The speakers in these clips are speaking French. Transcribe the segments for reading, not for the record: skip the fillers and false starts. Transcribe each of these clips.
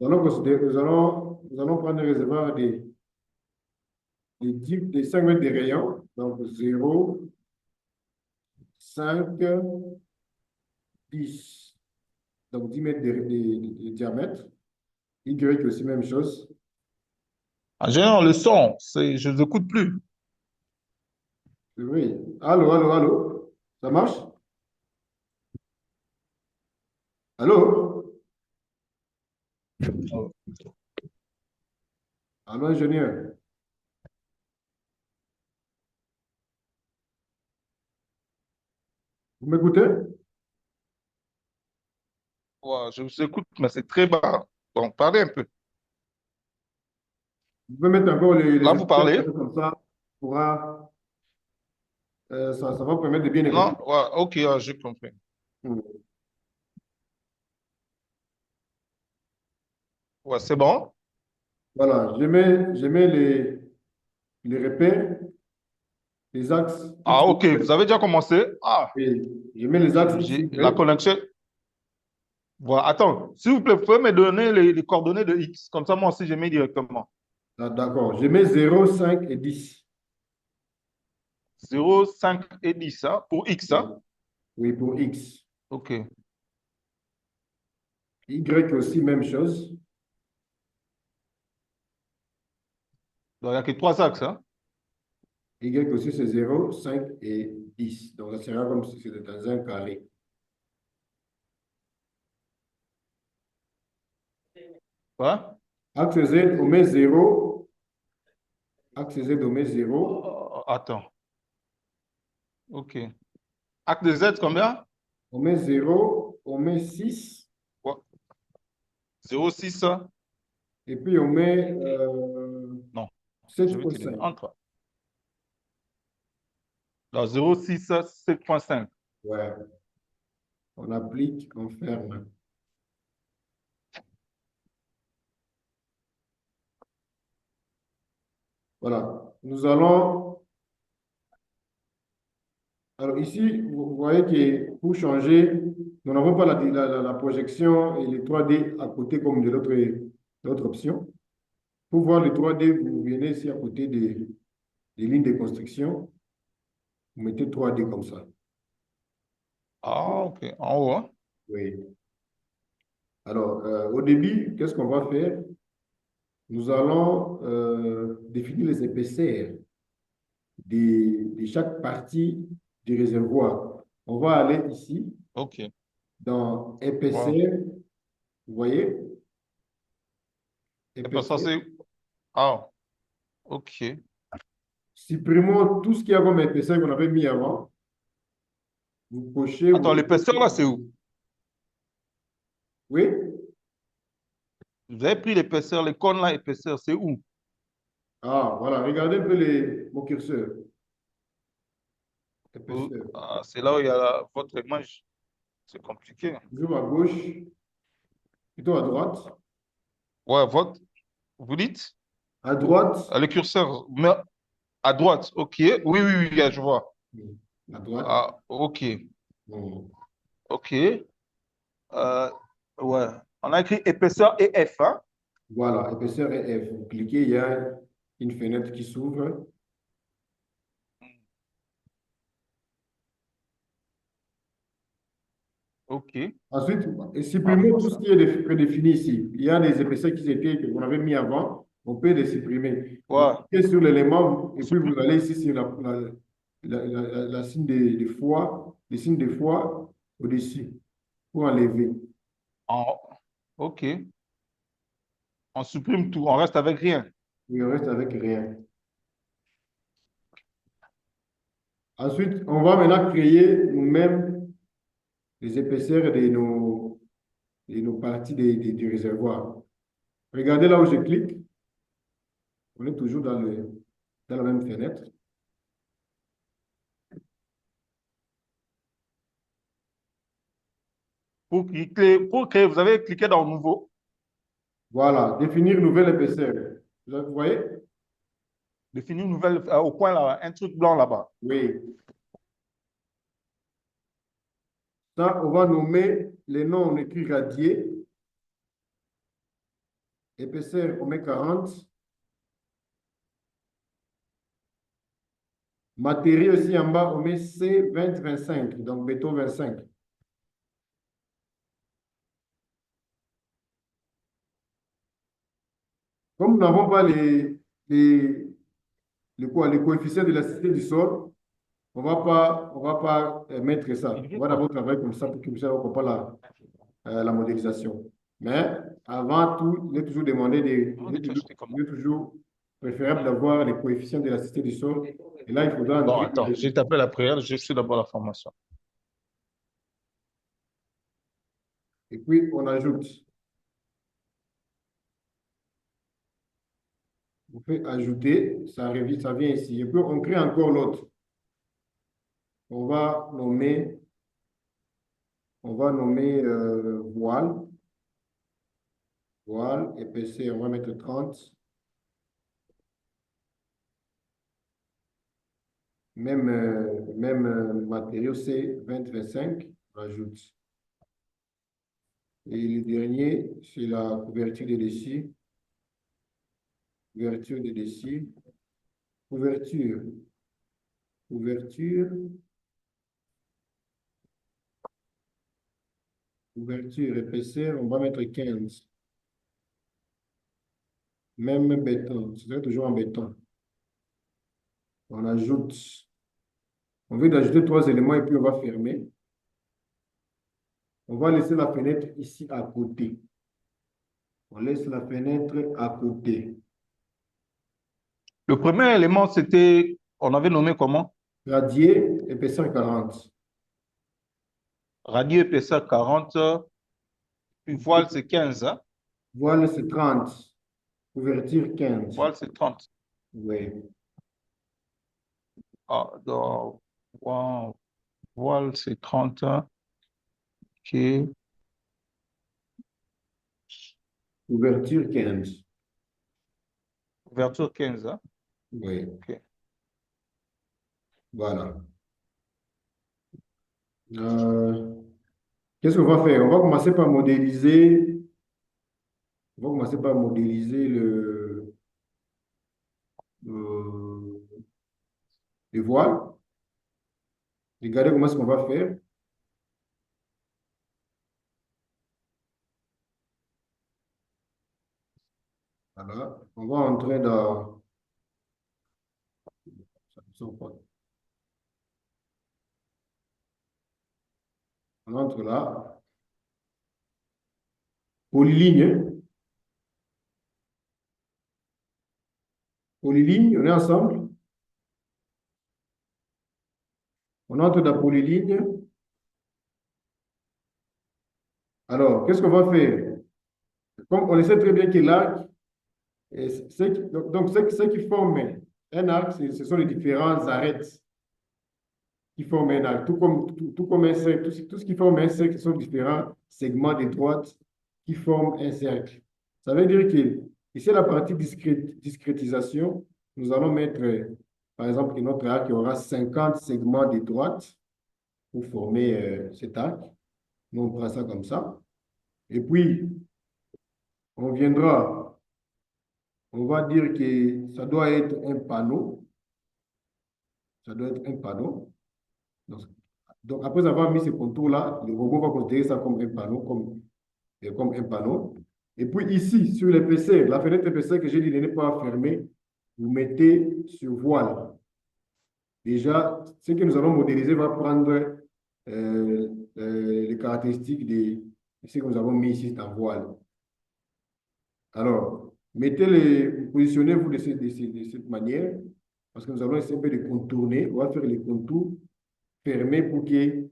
nous allons prendre un réservoir des 5 mètres de rayon. Donc 0, 5, 10. Donc 10 mètres de diamètre. Y aussi, même chose. En général, le son, je ne l'écoute plus. Oui. Allô, allô, allô. Ça marche? Allô? Allô, ingénieur. Vous m'écoutez? Ouais, je vous écoute, mais c'est très bas. Donc, parlez un peu. Vous pouvez mettre encore Là, les vous écouteurs parlez? comme ça. Pourra, ça va permettre de bien écouter. Non? Ouais, ok, ouais, j'ai compris. Hmm. Ouais, c'est bon? Voilà, je mets les repères, les axes Ah, X, ok, vous Y. avez déjà commencé? Ah, Et je mets les axes X, la Y. connexion. Voilà, attends, s'il vous plaît, vous pouvez me donner les coordonnées de X. Comme ça, moi aussi, je mets directement. Ah, d'accord. Je mets 0, 5 et 10. 0, 5 et 10, hein, pour X, Oui, hein? oui, pour X. Ok. Y aussi, même chose. Donc, il n'y a que trois axes, hein? Y aussi, c'est 0, 5 et 10. Donc, ça sera comme si c'était dans un carré. Ouais? Axe Z, on met 0. Axe Z, on met 0. Attends. Ok. Acte de Z, combien? On met 0. On met 6. Ouais. 0,6. Et puis, on met Non, je vais te donner 7,5. entre. Donc, 0,6, 7,5. Ouais. On applique, on ferme. Voilà. Nous allons. Alors ici, vous voyez que pour changer, nous n'avons pas la projection et les 3D à côté comme de l'autre option. Pour voir les 3D, vous venez ici à côté des lignes de construction. Vous mettez 3D comme ça. Ah, ok. En haut, hein? Oui. Alors, au début, qu'est-ce qu'on va faire? Nous allons définir les épaisseurs de chaque partie du réservoir. On va aller ici Ok. dans Wow. épaisseur, vous voyez, Et pas ça, épaisseur. c'est. Ah, ok. Supprimons tout ce qu'il y a comme épaisseur qu'on avait mis avant. Vous cochez, Attends, vous... l'épaisseur là, c'est où? Oui? Vous avez pris l'épaisseur, les cônes là, épaisseur, c'est où? Ah, voilà. Regardez un peu mon curseur. Épaisseur. Ah, c'est là où il y a votre image. C'est compliqué. Toujours à gauche, plutôt à droite. Ouais, votre. Vous dites? À droite. Le curseur. Mais à droite, ok. Oui, oui, oui, je vois. Oui, à droite. Ah, ok. Bon. Ok. Ouais. On a écrit épaisseur et F, hein? Voilà, épaisseur et F. Vous cliquez, il y a une fenêtre qui s'ouvre. Ok. Ensuite, On va supprimons faire tout ce ça. qui est prédéfini ici. Il y a des épaisseurs qu'on avait mis avant. On peut les supprimer. Vous Ouais. cliquez sur l'élément et puis vous Supprime. allez ici sur la signe de fois, le signe de fois au-dessus pour enlever. Ok. On supprime tout. On reste avec rien. Et on reste avec rien. Ensuite, on va maintenant créer nous-mêmes les épaisseurs de nos parties du réservoir. Regardez là où je clique. On est toujours dans la même fenêtre. Pour créer, vous avez cliqué dans Nouveau. Voilà, définir nouvelle épaisseur. Vous voyez? Définir une nouvelle au coin là, un truc blanc là-bas. Oui. Ça, on va nommer les noms, on écrit radier. Épaisseur, on met 40. Matériaux aussi en bas, on met C20-25, donc béton 25. Comme nous n'avons pas les coefficients d'élasticité du sol, on va pas mettre ça. On va d'abord travailler comme ça pour que vous ne pas la modélisation. Mais avant tout, il est toujours demandé il est toujours préférable d'avoir les coefficients d'élasticité du sol. Et là, il faudra Bon, attends, j'ai tapé la prière, je suis d'abord la formation. Et puis, on ajoute. On fait ajouter, ça vient ici. Et puis, on crée encore l'autre. On va nommer, voile. Voile, épaisseur, on va mettre 30. Même matériau, c'est 20-25. On ajoute. Et le dernier, c'est la couverture des dessus. Couverture des dessus. Couverture. Couverture. Couverture, épaisseur, on va mettre 15. Même béton, c'est toujours en béton. On ajoute. On veut d'ajouter 3 éléments et puis on va fermer. On va laisser la fenêtre ici à côté. On laisse la fenêtre à côté. Le premier élément, c'était, on avait nommé comment? Radier, épaisseur 40. Radier, épaisseur 40, puis voile, c'est 15. Hein? Voile, c'est 30. Couverture, 15. Voile, c'est 30. Oui. Ah, donc, wow. Voile, c'est 30. OK. Couverture, 15. Ouverture 15. Hein? Oui. OK. Voilà. Qu'est-ce qu'on va faire? On va commencer par modéliser. On va commencer par modéliser le, les voiles. Regardez comment est-ce qu'on va faire. Voilà. On va entrer dans... On entre là. Polyligne. Polyligne, on est ensemble. On entre dans polyligne. Alors, qu'est-ce qu'on va faire? Comme on le sait très bien que l'arc, donc ce qui forme un arc, ce sont les différentes arêtes qui forment un arc. Tout comme un cercle, tout ce qui forme un cercle, ce sont différents segments de droite qui forment un cercle. Ça veut dire que ici, la partie discrétisation, nous allons mettre, par exemple, que notre arc aura 50 segments de droite pour former cet arc. Nous, on prend ça comme ça. Et puis, on viendra, on va dire que ça doit être un panneau. Ça doit être un panneau. Donc, après avoir mis ce contour-là, le robot va considérer ça comme un panneau, comme un panneau. Et puis ici, sur l'épaisseur, la fenêtre épaisseur que j'ai dit de ne pas fermer, vous mettez sur voile. Déjà, ce que nous allons modéliser va prendre les caractéristiques de ce que nous avons mis ici en voile. Alors, positionnez-vous de cette manière, parce que nous allons essayer de contourner, on va faire les contours fermés pour que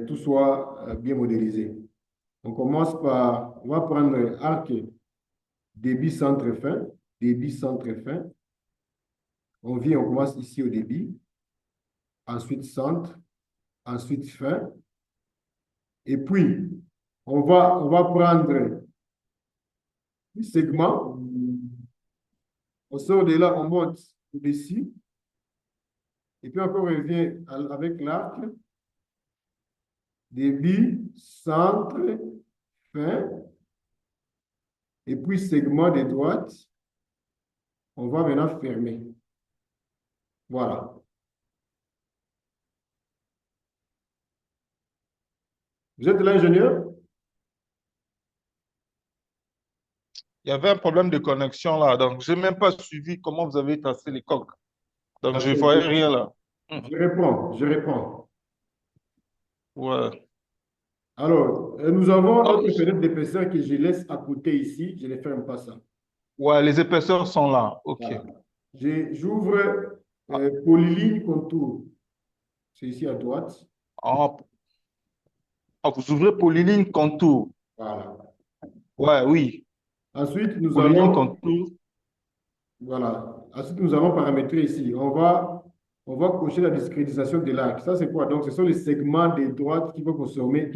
tout soit bien modélisé. On commence par, on va prendre arc, débit, centre, fin, débit, centre, fin. On vient, on commence ici au débit, ensuite centre, ensuite fin. Et puis, on va prendre le segment. On sort de là, on monte au-dessus. Et puis encore, on revient avec l'arc. Début, centre, fin. Et puis, segment de droite, on va maintenant fermer. Voilà. Vous êtes l'ingénieur? Il y avait un problème de connexion là, donc je n'ai même pas suivi comment vous avez tracé les coques. Donc, je ne D'accord, voyais rien là. Mhm. je réponds, je réponds. Ouais. Alors, nous avons Oh, notre fenêtre d'épaisseur que je laisse à côté ici. Je ne ferme pas ça. ouais, les épaisseurs sont là. OK. Voilà. J'ouvre Ah, polyligne contour. C'est ici à droite. ah, vous ouvrez polyline contour. Voilà. Ouais, oui. Ensuite, nous Polyline allons, contour. voilà. Ensuite, nous allons paramétrer ici. On va cocher la discrétisation de l'arc. Ça, c'est quoi? Donc, ce sont les segments de droite qui vont consommer,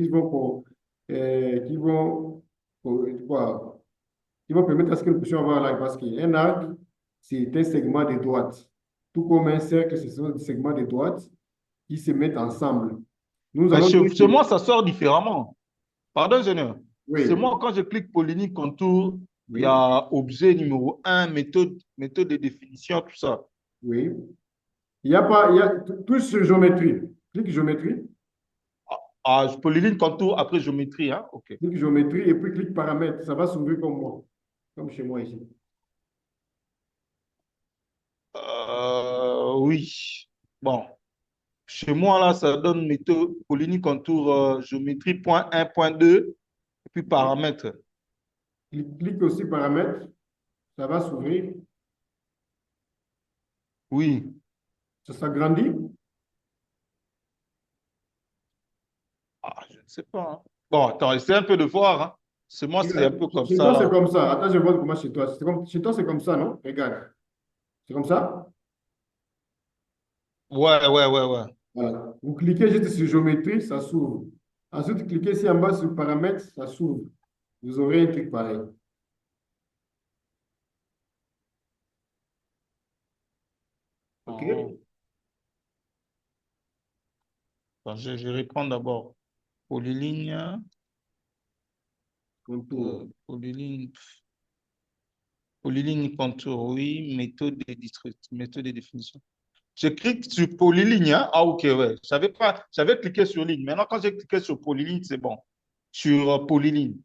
quoi, qui vont permettre à ce que nous puissions avoir l'arc. Parce qu'un arc, c'est un segment de droite. Tout comme un cercle, ce sont des segments de droite qui se mettent ensemble. Nous Mais allons dire chez que, moi, ça sort différemment. Pardon, ingénieur. C'est oui, moi, quand je clique polyline contour, il y oui, a objet numéro un, méthode de définition, tout ça. oui. Il y a pas, il y a tout sur géométrie. Clique géométrie, Ah, polyline contour après géométrie, hein? OK. clique géométrie et puis clique paramètres. Ça va s'ouvrir comme moi, comme chez moi ici. Oui. Bon. Chez moi, là, ça donne méthode polyline contour géométrie point un point 2 et puis paramètres. Clique aussi paramètres. Ça va s'ouvrir. Oui. Ça s'agrandit. Ah, je ne sais pas, hein. Bon, attends, essaie un peu de voir, hein. Chez moi, c'est un peu comme Chez ça, toi, c'est là. comme ça. Attends, je vois comment chez toi. Chez toi, c'est comme ça, non? Regarde. C'est comme ça? Ouais, ouais, ouais, ouais. Voilà. Vous cliquez juste sur géométrie, ça s'ouvre. Ensuite, cliquez ici en bas sur paramètres, ça s'ouvre. Vous aurez un truc pareil. OK? Oh. Attends, je reprends d'abord. Polyligne, Contour. polyligne, polyligne contour, oui. Méthode de définition. Je clique sur polyligne, hein. Ah, ok, ouais. J'avais cliqué sur ligne. Maintenant, quand j'ai cliqué sur polyligne, c'est bon. Sur polyligne.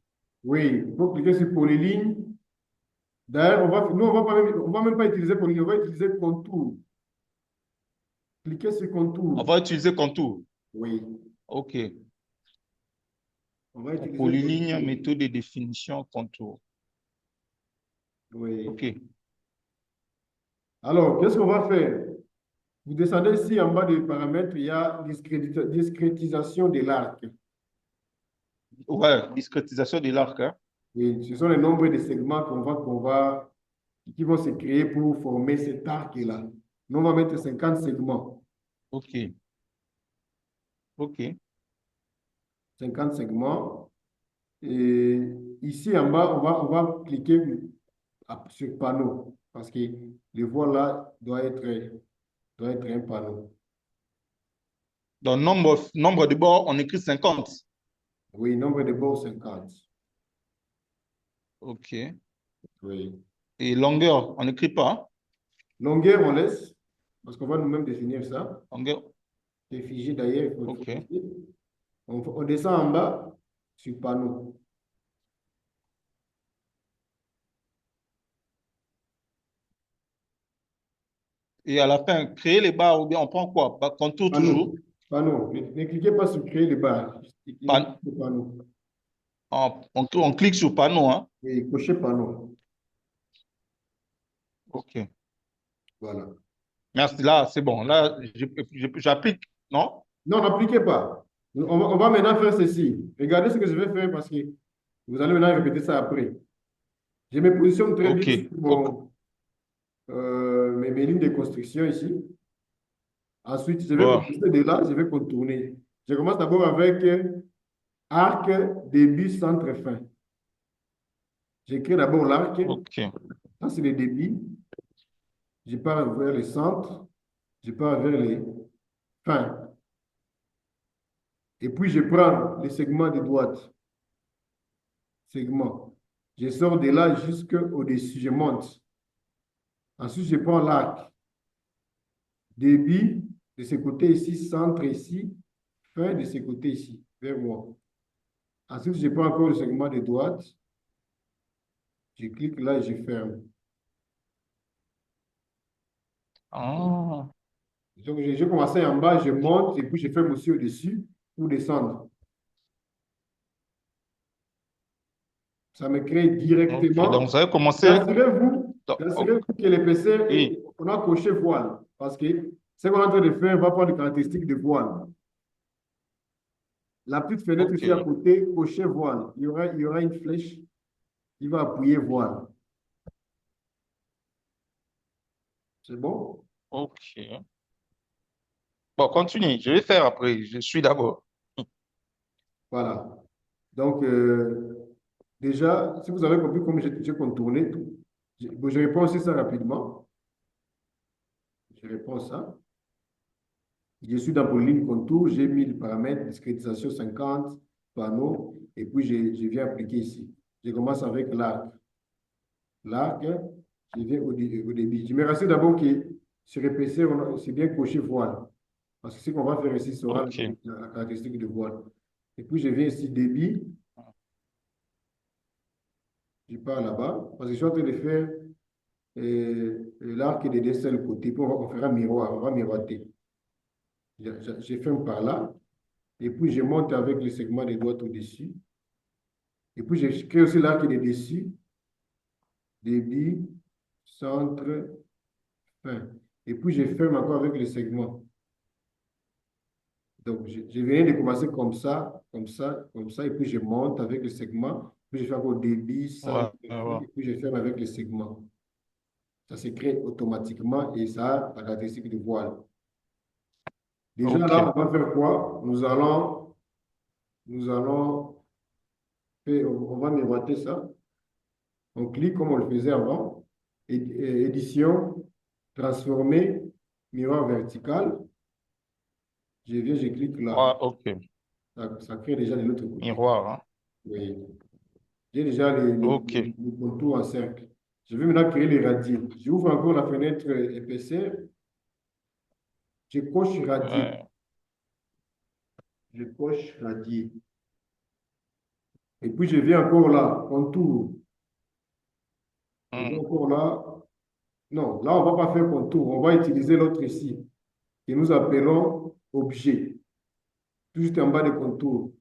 Oui, il faut cliquer sur polyligne. D'ailleurs, on va même pas utiliser polyligne, on va utiliser contour. Cliquez sur On contour. va utiliser contour. Oui, Ok. on va utiliser Polyligne, contour. méthode de définition, contour. Oui. Ok. Alors, qu'est-ce qu'on va faire? Vous descendez ici en bas des paramètres, il y a discrétisation de l'arc. Ouais, discrétisation de l'arc, hein. Oui, ce sont les nombres de segments qui vont se créer pour former cet arc-là. Nous, on va mettre 50 segments. Ok. Ok. 50 segments. Et ici en bas, on va cliquer sur panneau parce que le voie là doit être un panneau. Dans nombre de bords, on écrit 50. Oui, nombre de bords 50. Ok. Oui. Et longueur, on n'écrit pas. Longueur, on laisse parce qu'on va nous-mêmes définir ça. Longueur. C'est figé d'ailleurs, il faut Ok. figer. On descend en bas sur panneau. Et à la fin, créer les barres ou bien on prend quoi? Contour toujours. Panneau. Panneau. Ne cliquez pas sur créer les barres. Cliquez Pan- sur panneau. on clique sur panneau, hein. Oui, cochez panneau. Ok. Voilà. Merci. Là, c'est bon. Là, j'applique, non? Non, n'appliquez pas. On va maintenant faire ceci. Regardez ce que je vais faire parce que vous allez maintenant répéter ça après. Je me positionne très Ok. bien sur Ok. mes lignes de construction ici. Ensuite, je vais Bon. commencer de là, je vais contourner. Je commence d'abord avec arc, débit, centre, fin. J'écris d'abord l'arc. Ok. Ça, c'est le débit. Je pars vers le centre. Je pars vers les fins. Et puis, je prends les segments de droite. Segment. Je sors de là jusqu'au-dessus, je monte. Ensuite, je prends l'arc. Débit de ce côté ici, centre ici, fin de ce côté ici, vers moi. Ensuite, je prends encore le segment de droite. Je clique là et je ferme. Ah, Donc, je commence en bas, je monte et puis je ferme aussi au-dessus pour descendre. Ça me crée ok. Donc, directement. vous avez commencé. Assurez-vous, Donc, ok, assurez-vous que l'épaisseur, oui, on a coché voile. Parce que ce qu'on est en train de faire va prendre les caractéristiques de voile. La petite fenêtre ici à ok, côté, cocher voile. Il y aura une flèche qui va appuyer voile. C'est bon? ok. Bon, continue. Je vais faire après. Je suis d'abord. Voilà. Donc, déjà, si vous avez compris comment j'ai contourné tout, bon, je réponds aussi ça rapidement. Je réponds ça. Je suis dans Polyline Contour, j'ai mis le paramètre, discrétisation 50, panneau, et puis je viens appliquer ici. Je commence avec l'arc. L'arc, je viens au débit. Je me rassure d'abord que sur épaisseur, c'est bien coché voile. Parce que ce qu'on va faire ici sera Ok, la caractéristique de voile. Et puis je viens ici débit, je pars là-bas, parce que je suis en train de faire l'arc et des seul côté, puis on fera miroir, on va miroiter. Je ferme par là, et puis je monte avec le segment des doigts au-dessus. Et puis je crée aussi l'arc et des dessus, débit, centre, fin. Et puis je ferme encore avec le segment. Donc je viens de commencer comme ça, comme ça, comme ça, et puis je monte avec le segment, puis je fais encore débit, ouais, centre, fin, ouais. et puis je ferme avec le segment. Ça se crée automatiquement et ça a la caractéristique de voile. Déjà là, Ok. on va faire quoi? Nous allons faire, on va miroiter ça. On clique comme on le faisait avant. Édition, transformer, miroir vertical. Je viens, je clique là. Ouais, ok. Ça crée déjà de l'autre côté. Miroir, hein. Oui. J'ai déjà Ok. les contours en cercle. Je vais maintenant créer les radiers. J'ouvre encore la fenêtre épaisseur. Je coche radier. Ouais. Je coche radier. Et puis je viens encore là, contour. Je viens Hmm. encore là. Non, là, on ne va pas faire contour. On va utiliser l'autre ici, que nous appelons objet. Tout juste en bas de contour.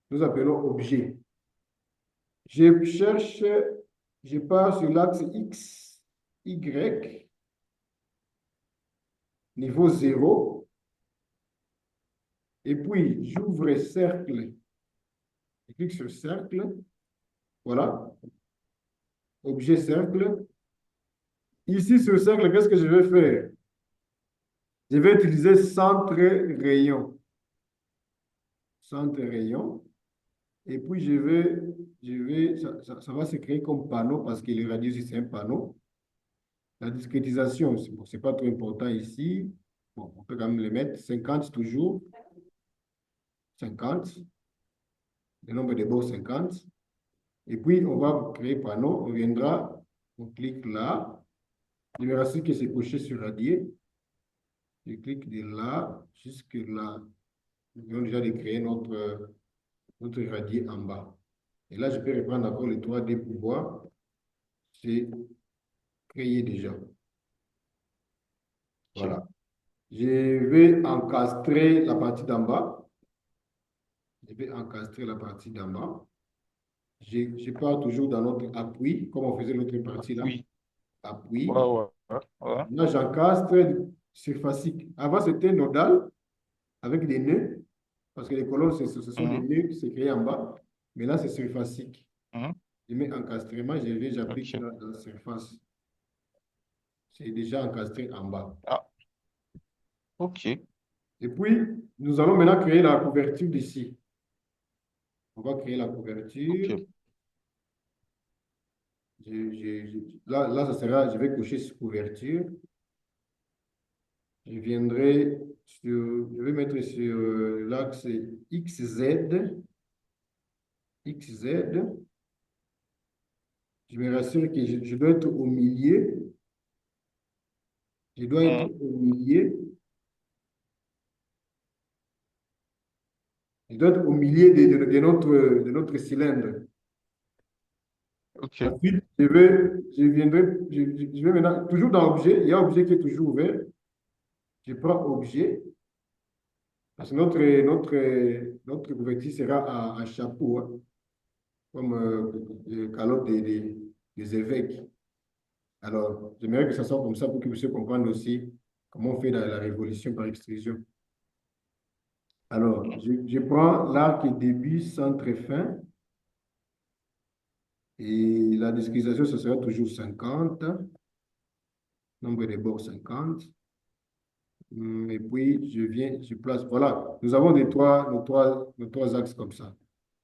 Nous appelons objet. Je cherche, je pars sur l'axe X, Y, niveau 0. Et puis, j'ouvre cercle. Je clique sur cercle. Voilà. Objet cercle. Ici, sur cercle, qu'est-ce que je vais faire? Je vais utiliser centre rayon. Centre rayon. Et puis, ça va se créer comme panneau parce que le radius, c'est un panneau. La discrétisation, c'est pas trop important ici. Bon, on peut quand même le mettre. 50 toujours. 50. Le nombre de bords, 50. Et puis, on va créer panneau. On viendra, on clique là. Je me rassure que c'est coché sur radier. Je clique de là jusque là. Nous venons déjà de créer notre radier en bas. Et là, je peux reprendre encore le 3D pour voir. C'est créé déjà. Ok. Voilà. Je vais encastrer la partie d'en bas. Je vais encastrer la partie d'en bas. Je pars toujours dans notre appui, comme on faisait l'autre partie là. Oui. Ouais, Appui. ouais, ouais. Ouais. Là, j'encastre surfacique. Avant, c'était nodal avec des nœuds, parce que les colonnes, ce sont des Mhm. nœuds qui se créent en bas. Mais là, c'est surfacique. Mhm. Je mets encastrement, je vais, j'applique Ok. dans la surface. C'est déjà encastré en bas. Ah, ok. Et puis, nous allons maintenant créer la couverture d'ici. On va créer la couverture. Ok. Là, ça sera, je vais cocher sur couverture. Je viendrai je vais mettre sur l'axe XZ. XZ. Je me rassure que je dois être au milieu. Je dois être Mhm. au milieu. Je dois être au milieu de notre cylindre. OK. Ensuite, je vais maintenant, toujours dans objet, il y a objet qui est toujours ouvert. Je prends objet, parce que notre couverture sera à chapeau, hein, comme calotte des évêques. Alors, j'aimerais que ça soit comme ça pour que vous puissiez comprendre aussi comment on fait la révolution par extrusion. Alors, je prends l'arc début, centre et fin. Et la discrétisation, ce sera toujours 50. Nombre de bords 50. Et puis, je place. Voilà, nous avons nos trois axes comme ça.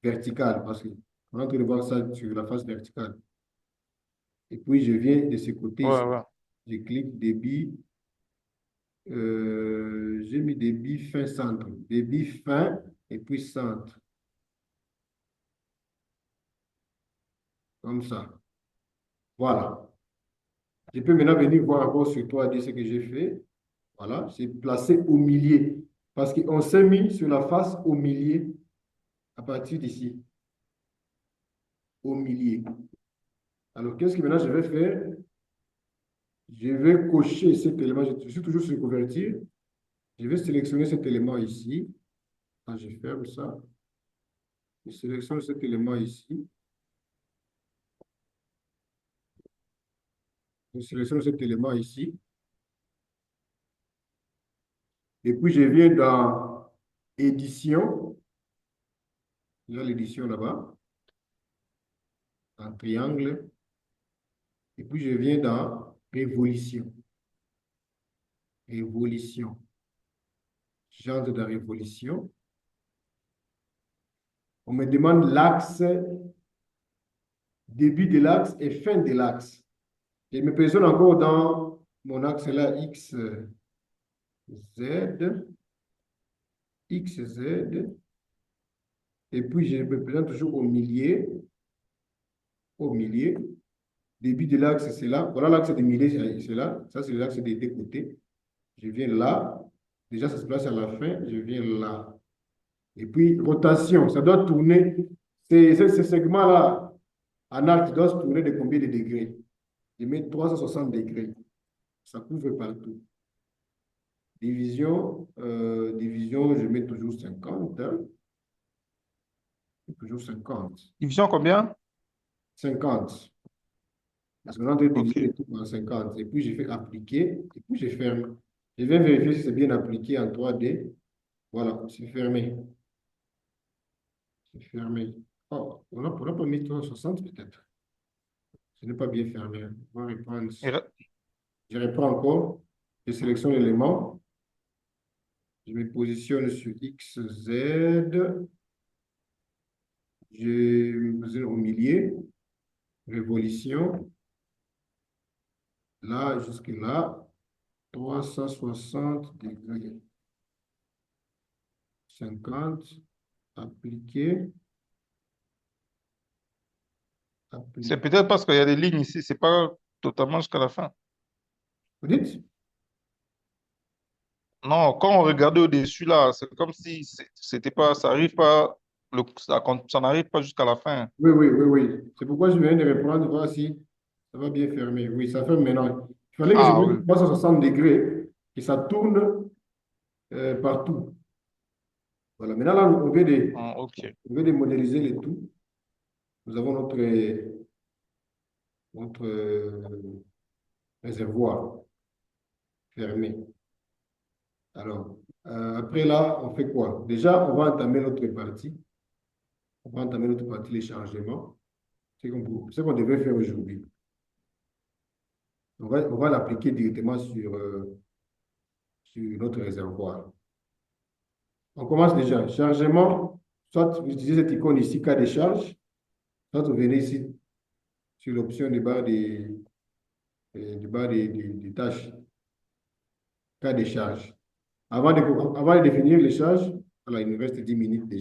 Vertical, parce qu'on est en train de voir ça sur la face verticale. Et puis, je viens de ce côté Ouais, ici. ouais. Je clique débit. J'ai mis débit fin centre. Débit fin et puis centre. Comme ça. Voilà. Je peux maintenant venir voir encore sur toi dire ce que j'ai fait. Voilà, c'est placé au milieu. Parce qu'on s'est mis sur la face au milieu à partir d'ici. Au milieu. Alors, qu'est-ce que maintenant je vais faire? Je vais cocher cet élément. Je suis toujours sur couverture. Je vais sélectionner cet élément ici. Quand je ferme ça, je sélectionne cet élément ici. Je sélectionne cet élément ici. Et puis, je viens dans édition. Il y a l'édition là-bas, en triangle. Et puis, je viens dans révolution. Révolution. J'entre dans révolution. On me demande l'axe, début de l'axe et fin de l'axe. Je me positionne encore dans mon axe là, X, Z, X, Z. Et puis, je me présente toujours au milieu. Au milieu. Début de l'axe, c'est là. Voilà l'axe de milieu, c'est là. Ça, c'est l'axe des deux côtés. Je viens là. Déjà, ça se place à la fin. Je viens là. Et puis, rotation, ça doit tourner. Ce segment-là, en arc, doit se tourner de combien de degrés? Je mets 360 degrés. Ça couvre partout. Division, je mets toujours 50, hein. Toujours 50. Division combien? 50. Parce qu'on a divisé OK. le tout par 50. Et puis, je fais appliquer. Et puis, je ferme. Je vais vérifier si c'est bien appliqué en 3D. Voilà, c'est fermé. C'est fermé. Oh, on n'a pas mis 360 peut-être. Ce n'est pas bien fermé. On va reprendre. Et Je reprends encore. Je sélectionne l'élément. Je me positionne sur X, Z. Je me positionne au milieu. Révolution. Là, jusque là. 360 degrés. 50. Appliquer. c'est Appliquer. peut-être parce qu'il y a des lignes ici, c'est pas totalement jusqu'à la fin. Vous dites? Non, quand on regardait au-dessus là, c'est comme si c'était pas, ça arrive pas, ça n'arrive pas jusqu'à la fin. Oui, oui, oui, oui. C'est pourquoi je viens de reprendre, voir si ça va bien fermer. Oui, ça ferme maintenant. Il fallait que je Ah mette oui. 360 degrés et ça tourne partout. Voilà. Maintenant, là, Ah, OK. on vient de modéliser le tout. Nous avons notre réservoir fermé. Alors, après là, on fait quoi? Déjà, on va entamer notre partie. On va entamer notre partie, les chargements. C'est ce qu'on devait faire aujourd'hui. On va l'appliquer directement sur notre réservoir. On commence déjà. Chargement, soit vous utilisez cette icône ici, cas de charge, soit vous venez ici sur l'option du bas des tâches, cas de charge. Avant de définir les charges, alors il nous reste 10 minutes déjà.